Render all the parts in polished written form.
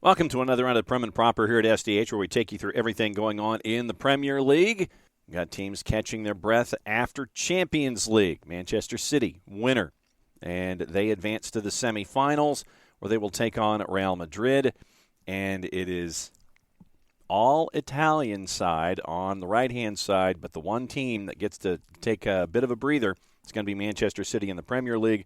Welcome to another round of Prem and Proper here at SDH, where we take you through everything going on in the Premier League. We've got teams catching their breath after Champions League. Manchester City, winner, and they advance to the semifinals, where they will take on Real Madrid. And it is all Italian side on the right-hand side, but the one team that gets to take a bit of a breather is going to be Manchester City in the Premier League,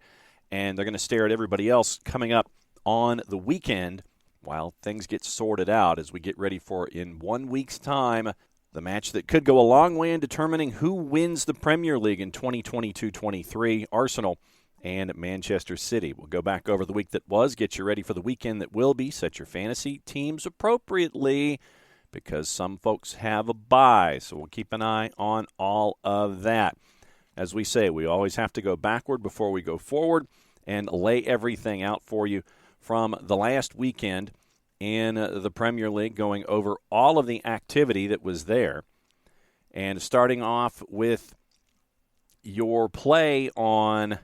and they're going to stare at everybody else coming up on the weekend while things get sorted out as we get ready for, in 1 week's time, the match that could go a long way in determining who wins the Premier League in 2022-23, Arsenal and Manchester City. We'll go back over the week that was, get you ready for the weekend that will be, set your fantasy teams appropriately, because some folks have a bye, so we'll keep an eye on all of that. As we say, we always have to go backward before we go forward and lay everything out for you from the last weekend in the Premier League, going over all of the activity that was there. And starting off with your play on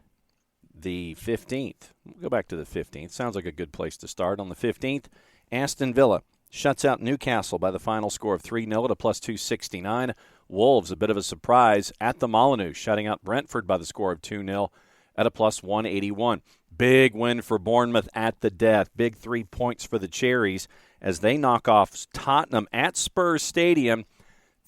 the 15th. We'll go back to the 15th. Sounds like a good place to start. On the 15th, Aston Villa shuts out Newcastle by the final score of 3-0 at a plus 269. Wolves, a bit of a surprise at the Molineux, shutting out Brentford by the score of 2-0 at a plus 181. Big win for Bournemouth at the death. Big 3 points for the Cherries as they knock off Tottenham at Spurs Stadium.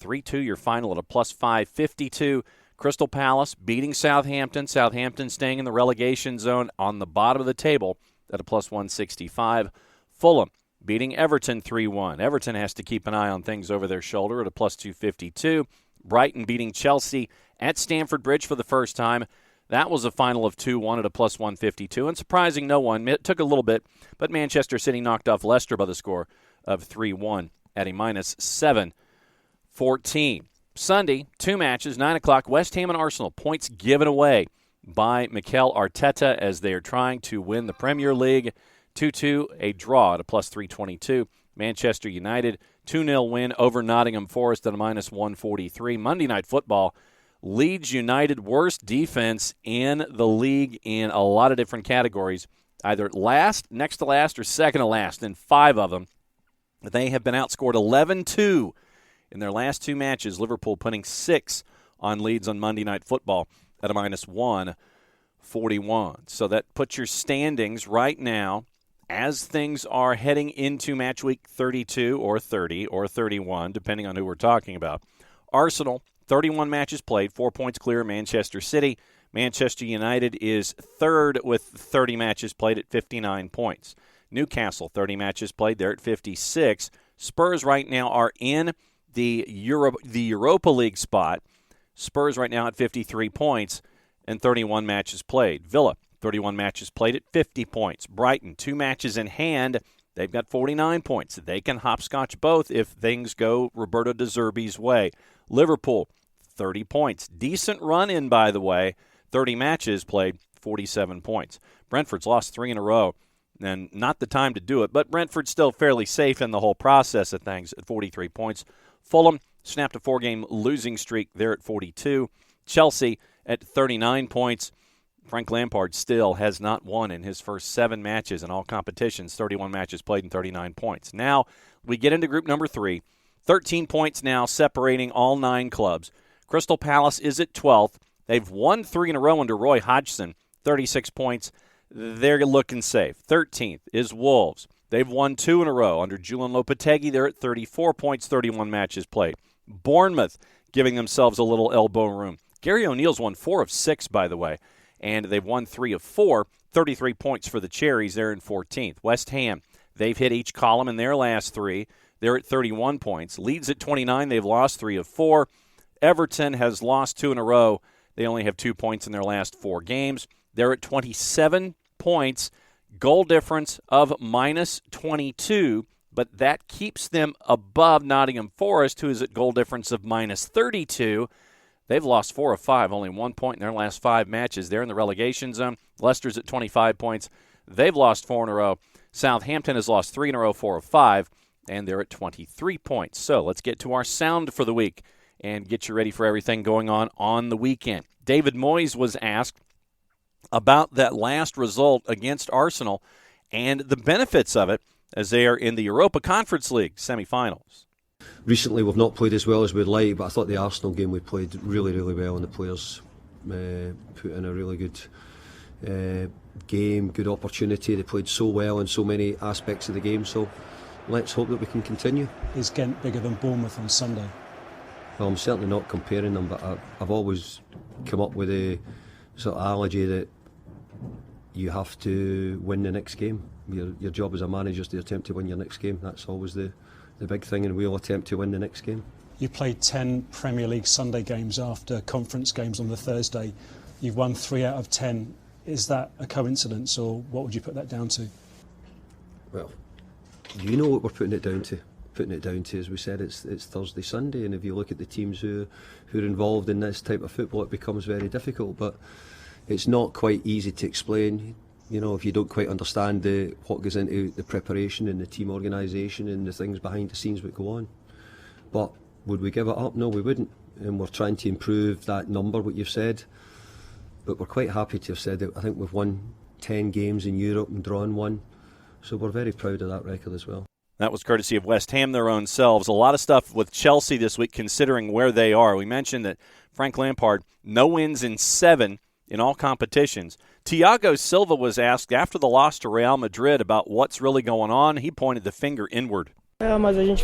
3-2 your final at a plus 552. Crystal Palace beating Southampton. Southampton staying in the relegation zone on the bottom of the table at a plus 165. Fulham beating Everton 3-1. Everton has to keep an eye on things over their shoulder at a plus 252. Brighton beating Chelsea at Stamford Bridge for the first time. That was a final of 2-1 at a plus 152. And surprising no one, it took a little bit, but Manchester City knocked off Leicester by the score of 3-1 at a minus 714. Sunday, 2 matches, 9 o'clock, West Ham and Arsenal. Points given away by Mikel Arteta as they are trying to win the Premier League. 2-2, a draw at a plus 322. Manchester United, 2-0 win over Nottingham Forest at a minus 143. Monday Night Football, Leeds United, worst defense in the league in a lot of different categories, either last, next to last, or second to last in 5 of them. They have been outscored 11-2 in their last 2 matches. Liverpool putting 6 on Leeds on Monday Night Football at a minus 141. So that puts your standings right now, as things are heading into Matchweek 32 or 30 or 31, depending on who we're talking about. Arsenal, 31 matches played, 4 points clear. Manchester City. Manchester United is third with 30 matches played at 59 points. Newcastle, 30 matches played, they're at 56. Spurs right now are in the Europa League spot. Spurs right now at 53 points and 31 matches played. Villa, 31 matches played at 50 points. Brighton, 2 matches in hand. They've got 49 points. They can hopscotch both if things go Roberto De Zerbi's way. Liverpool, 30 points. Decent run-in, by the way. 30 matches played, 47 points. Brentford's lost 3 in a row, and not the time to do it, but Brentford's still fairly safe in the whole process of things at 43 points. Fulham snapped a 4-game losing streak. They're at 42. Chelsea at 39 points. Frank Lampard still has not won in his first 7 matches in all competitions, 31 matches played and 39 points. Now we get into group number 3. 13 points now separating all 9 clubs. Crystal Palace is at 12th. They've won 3 in a row under Roy Hodgson, 36 points. They're looking safe. 13th is Wolves. They've won 2 in a row under Julian Lopetegui. They're at 34 points, 31 matches played. Bournemouth giving themselves a little elbow room. Gary O'Neill's won 4 of 6, by the way, and they've won 3 of 4, 33 points for the Cherries. They're in 14th. West Ham, they've hit each column in their last 3. They're at 31 points. Leeds at 29. They've lost 3 of 4. Everton has lost 2 in a row. They only have 2 points in their last 4 games. They're at 27 points. Goal difference of minus 22, but that keeps them above Nottingham Forest, who is at goal difference of minus 32. They've lost 4 of 5, only 1 point in their last 5 matches. They're in the relegation zone. Leicester's at 25 points. They've lost 4 in a row. Southampton has lost 3 in a row, 4 of 5, and they're at 23 points. So let's get to our sound for the week and get you ready for everything going on the weekend. David Moyes was asked about that last result against Arsenal and the benefits of it as they are in the Europa Conference League semifinals. Recently we've not played as well as we'd like, but I thought the Arsenal game we played really, really well, and the players put in a really good game, good opportunity. They played so well in so many aspects of the game, so let's hope that we can continue. Is Ghent bigger than Bournemouth on Sunday? Well, I'm certainly not comparing them, but I've always come up with a sort of analogy that you have to win the next game. Your job as a manager is to attempt to win your next game. That's always the big thing, and we'll attempt to win the next game. You played 10 Premier League Sunday games after conference games on the Thursday. You've won 3 out of 10. Is that a coincidence, or what would you put that down to? Well, you know what we're putting it down to. As we said, it's Thursday, Sunday, and if you look at the teams who are involved in this type of football, it becomes very difficult. But it's not quite easy to explain, you know, if you don't quite understand what goes into the preparation and the team organisation and the things behind the scenes that go on. But would we give it up? No, we wouldn't. And we're trying to improve that number, what you've said. But we're quite happy to have said that I think we've won 10 games in Europe and drawn 1. So we're very proud of that record as well. That was courtesy of West Ham, their own selves. A lot of stuff with Chelsea this week, considering where they are. We mentioned that Frank Lampard, no wins in 7 in all competitions. Thiago Silva was asked after the loss to Real Madrid about what's really going on. He pointed the finger inward. Everybody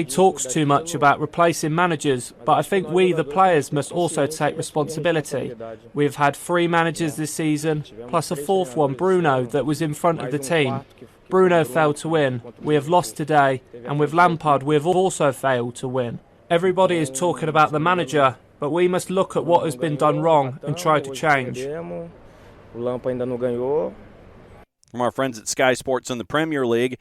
talks too much about replacing managers, but I think we, the players, must also take responsibility. We've had 3 managers this season, plus a 4th one, Bruno, that was in front of the team. Bruno failed to win. We have lost today, and with Lampard we have also failed to win. Everybody is talking about the manager, but we must look at what has been done wrong and try to change. From our friends at Sky Sports in the Premier League,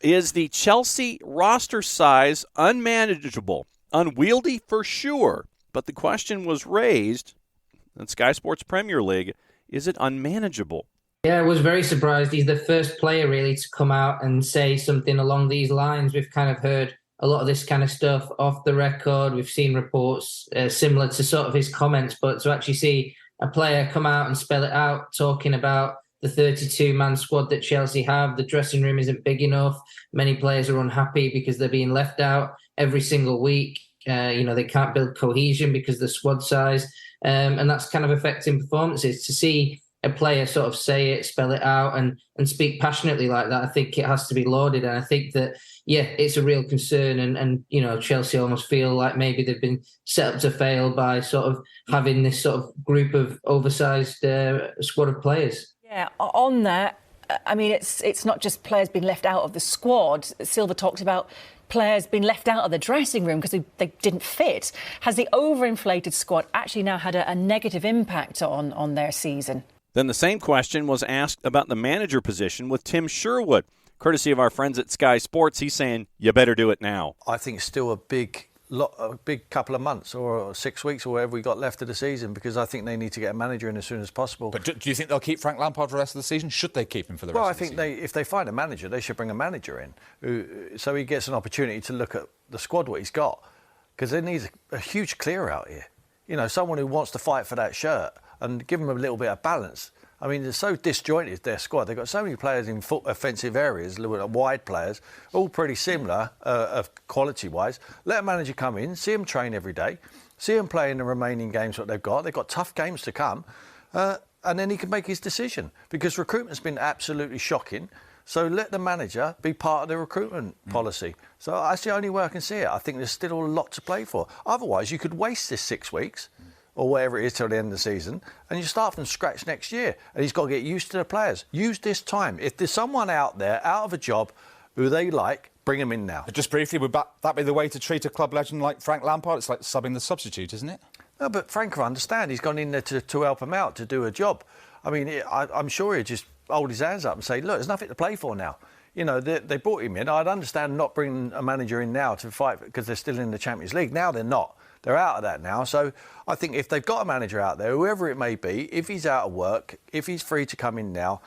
is the Chelsea roster size unmanageable? Unwieldy for sure, but the question was raised at Sky Sports Premier League, is it unmanageable? Yeah, I was very surprised. He's the first player really to come out and say something along these lines. We've kind of heard a lot of this kind of stuff off the record. We've seen reports similar to sort of his comments, but to actually see a player come out and spell it out, talking about the 32-man squad that Chelsea have, the dressing room isn't big enough. Many players are unhappy because they're being left out every single week. They can't build cohesion because of the squad size, and that's kind of affecting performances. To see a player sort of say it, spell it out, and speak passionately like that, I think it has to be lauded. And I think that, yeah, it's a real concern. And Chelsea almost feel like maybe they've been set up to fail by sort of having this sort of group of oversized squad of players. Yeah, on that, I mean, it's not just players being left out of the squad. Silva talked about players being left out of the dressing room because they didn't fit. Has the overinflated squad actually now had a negative impact on their season? Then the same question was asked about the manager position with Tim Sherwood. Courtesy of our friends at Sky Sports, he's saying, you better do it now. I think it's still a big couple of months or 6 weeks or whatever we got left of the season, because I think they need to get a manager in as soon as possible. But do you think they'll keep Frank Lampard for the rest of the season? Should they keep him for the rest of the season? Well, I think if they find a manager, they should bring a manager in so he gets an opportunity to look at the squad, what he's got, because there needs a huge clear out here. Someone who wants to fight for that shirt and give them a little bit of balance. I mean, they're so disjointed, their squad. They've got so many players in offensive areas, wide players, all pretty similar quality-wise. Let a manager come in, see them train every day, see them play in the remaining games what they've got. They've got tough games to come, and then he can make his decision, because recruitment's been absolutely shocking. So let the manager be part of the recruitment policy. So that's the only way I can see it. I think there's still a lot to play for. Otherwise, you could waste this 6 weeks or whatever it is till the end of the season, and you start from scratch next year. And he's got to get used to the players. Use this time. If there's someone out there, out of a job, who they like, bring them in now. Just briefly, would that be the way to treat a club legend like Frank Lampard? It's like subbing the substitute, isn't it? No, but Frank will understand. He's gone in there to help him out, to do a job. I mean, I'm sure he'd just hold his hands up and say, look, there's nothing to play for now. They brought him in. I'd understand not bringing a manager in now to fight because they're still in the Champions League. Now they're not. They're out of that now. So I think if they've got a manager out there, whoever it may be, if he's out of work, if he's free to come in now,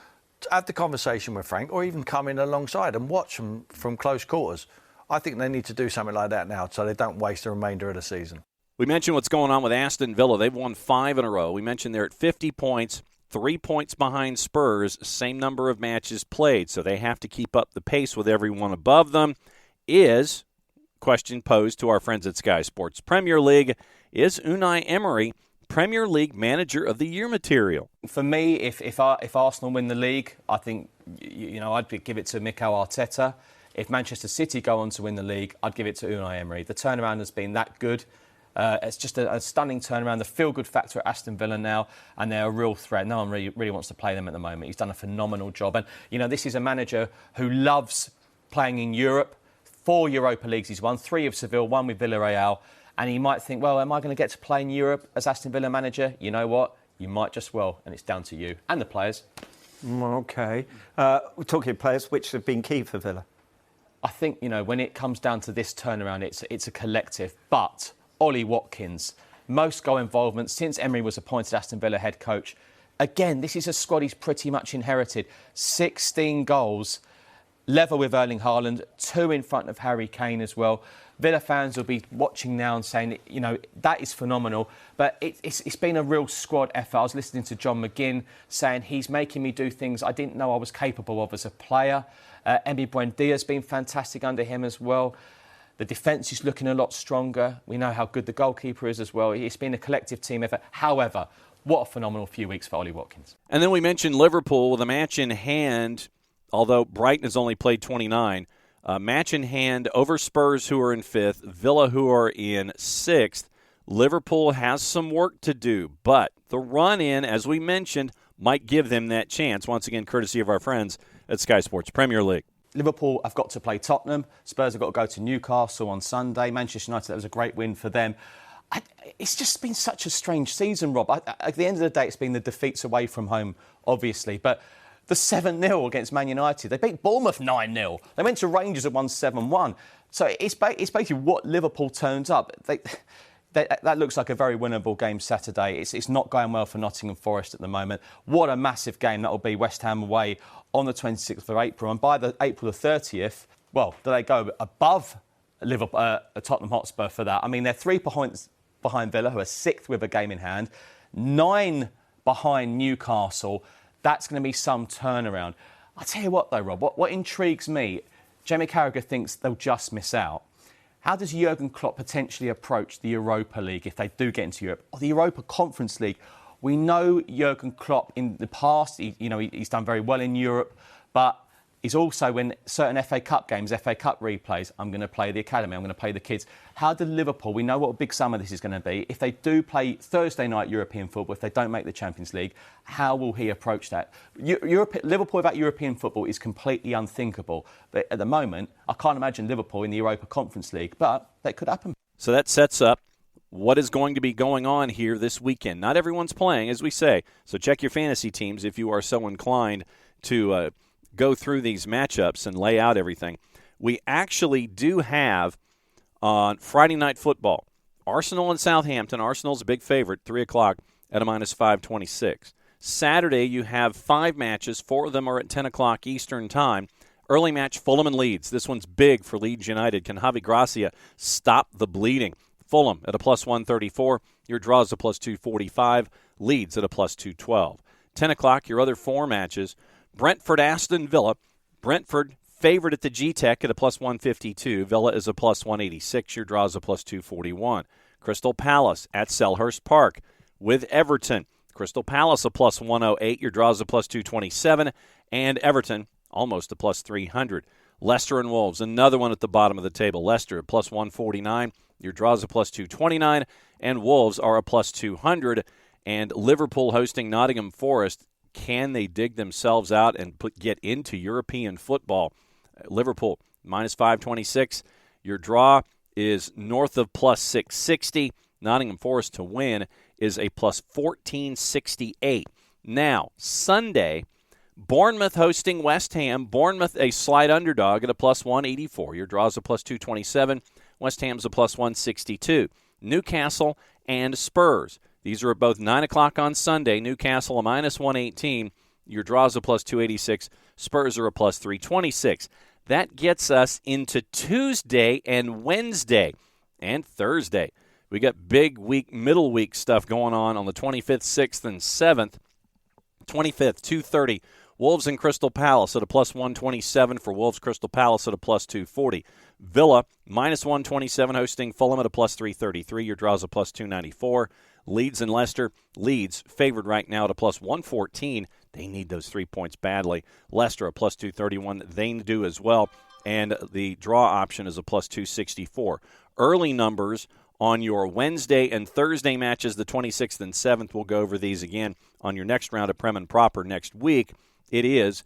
have the conversation with Frank, or even come in alongside and watch him from close quarters. I think they need to do something like that now so they don't waste the remainder of the season. We mentioned what's going on with Aston Villa. They've won 5 in a row. We mentioned they're at 50 points, 3 points behind Spurs, same number of matches played, so they have to keep up the pace with everyone above them. Is, question posed to our friends at Sky Sports Premier League, is Unai Emery Premier League Manager of the Year material? For me, if Arsenal win the league, I think, I'd give it to Mikel Arteta. If Manchester City go on to win the league, I'd give it to Unai Emery. The turnaround has been that good. It's just a stunning turnaround. The feel-good factor at Aston Villa now, and they're a real threat. No one really wants to play them at the moment. He's done a phenomenal job. And, this is a manager who loves playing in Europe. 4 Europa Leagues he's won, 3 of Seville, 1 with Villarreal. And he might think, well, am I going to get to play in Europe as Aston Villa manager? You know what? You might just well, and it's down to you and the players. OK. We're talking players which have been key for Villa. I think, when it comes down to this turnaround, it's a collective. But Ollie Watkins, most goal involvement since Emery was appointed Aston Villa head coach. Again, this is a squad he's pretty much inherited. 16 goals, level with Erling Haaland, 2 in front of Harry Kane as well. Villa fans will be watching now and saying, that is phenomenal. But it's been a real squad effort. I was listening to John McGinn saying he's making me do things I didn't know I was capable of as a player. Emi Buendia's been fantastic under him as well. The defence is looking a lot stronger. We know how good the goalkeeper is as well. It's been a collective team effort. However, what a phenomenal few weeks for Ollie Watkins. And then we mentioned Liverpool with a match in hand, although Brighton has only played 29. Match in hand over Spurs, who are in 5th, Villa, who are in 6th. Liverpool has some work to do, but the run-in, as we mentioned, might give them that chance, once again, courtesy of our friends at Sky Sports Premier League. Liverpool have got to play Tottenham. Spurs have got to go to Newcastle on Sunday. Manchester United, that was a great win for them. It's just been such a strange season, Rob. At the end of the day, it's been the defeats away from home, obviously, but the 7-0 against Man United. They beat Bournemouth 9-0. They went to Rangers and won 7-1. So it's basically what Liverpool turns up. That looks like a very winnable game Saturday. It's not going well for Nottingham Forest at the moment. What a massive game that will be, West Ham away on the 26th of April. And by the April the 30th, well, do they go above Liverpool, Tottenham Hotspur for that? I mean, they're 3 points behind Villa, who are 6th with a game in hand, 9 behind Newcastle. That's going to be some turnaround. I'll tell you what, though, Rob, what intrigues me, Jamie Carragher thinks they'll just miss out. How does Jurgen Klopp potentially approach the Europa League if they do get into Europe, or the Europa Conference League? We know Jurgen Klopp in the past, he's done very well in Europe, but he's also, when certain FA Cup games, FA Cup replays, I'm going to play the academy, I'm going to play the kids. How do Liverpool, we know what a big summer this is going to be, if they do play Thursday night European football, if they don't make the Champions League, how will he approach that? Liverpool without European football is completely unthinkable. But at the moment, I can't imagine Liverpool in the Europa Conference League, but that could happen. So that sets up what is going to be going on here this weekend. Not everyone's playing, as we say, so check your fantasy teams if you are so inclined to go through these matchups and lay out everything. We actually do have on Friday Night Football, Arsenal and Southampton. Arsenal's a big favorite, 3 o'clock at a minus 526. Saturday, you have 5 matches. 4 of them are at 10 o'clock Eastern Time. Early match, Fulham and Leeds. This one's big for Leeds United. Can Javi Gracia stop the bleeding? Fulham at a plus 134. Your draws a plus 245. Leeds at a plus 212. 10 o'clock, your other 4 matches. Brentford, Aston Villa. Brentford favored at the G-Tech at a plus 152. Villa is a plus 186. Your draws a plus 241. Crystal Palace at Selhurst Park with Everton. Crystal Palace a plus 108. Your draws a plus 227. And Everton almost a plus 300. Leicester and Wolves, another one at the bottom of the table. Leicester a plus 149. Your draws a plus 229. And Wolves are a plus 200. And Liverpool hosting Nottingham Forest. Can they dig themselves out and get into European football? Liverpool, minus 526. Your draw is north of plus 660. Nottingham Forest to win is a plus 1468. Now, Sunday, Bournemouth hosting West Ham. Bournemouth a slight underdog at a plus 184. Your draw is a plus 227. West Ham's a plus 162. Newcastle and Spurs. These are both 9 o'clock on Sunday. Newcastle a minus 118. Your draws a plus 286. Spurs are a plus 326. That gets us into Tuesday and Wednesday and Thursday. We got big week, middle week stuff going on the 25th, 6th, and 7th. 25th, 2:30. Wolves and Crystal Palace at a plus 127 for Wolves. Crystal Palace at a plus 240. Villa, minus 127, hosting Fulham at a plus 333. Your draw's a plus 294. Leeds and Leicester. Leeds favored right now at a plus 114. They need those 3 points badly. Leicester a plus 231. They do as well. And the draw option is a plus 264. Early numbers on your Wednesday and Thursday matches, the 26th and 7th. We'll go over these again on your next round of Prem and Proper next week. It is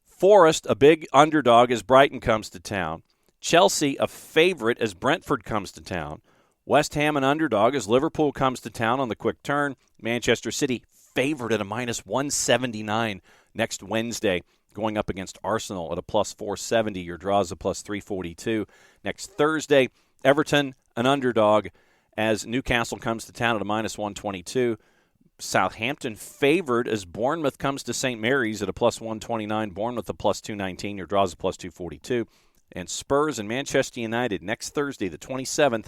Forest, a big underdog as Brighton comes to town. Chelsea, a favorite as Brentford comes to town. West Ham, an underdog as Liverpool comes to town on the quick turn. Manchester City, favored at a minus 179 next Wednesday, going up against Arsenal at a plus 470. Your draw is a plus 342. Next Thursday, Everton, an underdog as Newcastle comes to town at a minus 122. Southampton favored as Bournemouth comes to St. Mary's at a plus 129. Bournemouth a plus 219. Your draw is a plus 242. And Spurs and Manchester United next Thursday, the 27th.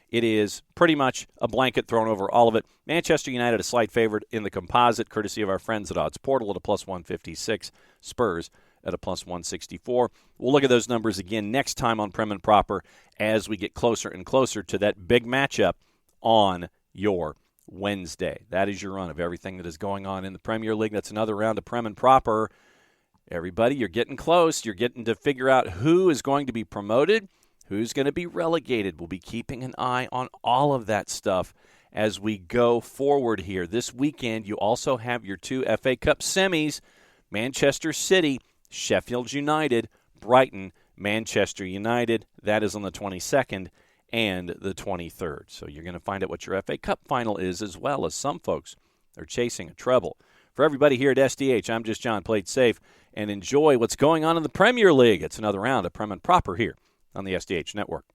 It is pretty much a blanket thrown over all of it. Manchester United a slight favorite in the composite, courtesy of our friends at Odds Portal at a plus 156. Spurs at a plus 164. We'll look at those numbers again next time on Prem and Proper as we get closer and closer to that big matchup on your Wednesday. That is your run of everything that is going on in the Premier League. That's another round of Prem and Proper. Everybody, you're getting close. You're getting to figure out who is going to be promoted, who's going to be relegated. We'll be keeping an eye on all of that stuff as we go forward here. This weekend, you also have your 2 FA Cup semis, Manchester City, Sheffield United, Brighton, Manchester United. That is on the 22nd and the 23rd. So you're going to find out what your FA Cup final is, as well as some folks are chasing a treble. For everybody here at SDH, I'm just John. Play it safe and enjoy what's going on in the Premier League. It's another round of Prem and Proper here on the SDH Network.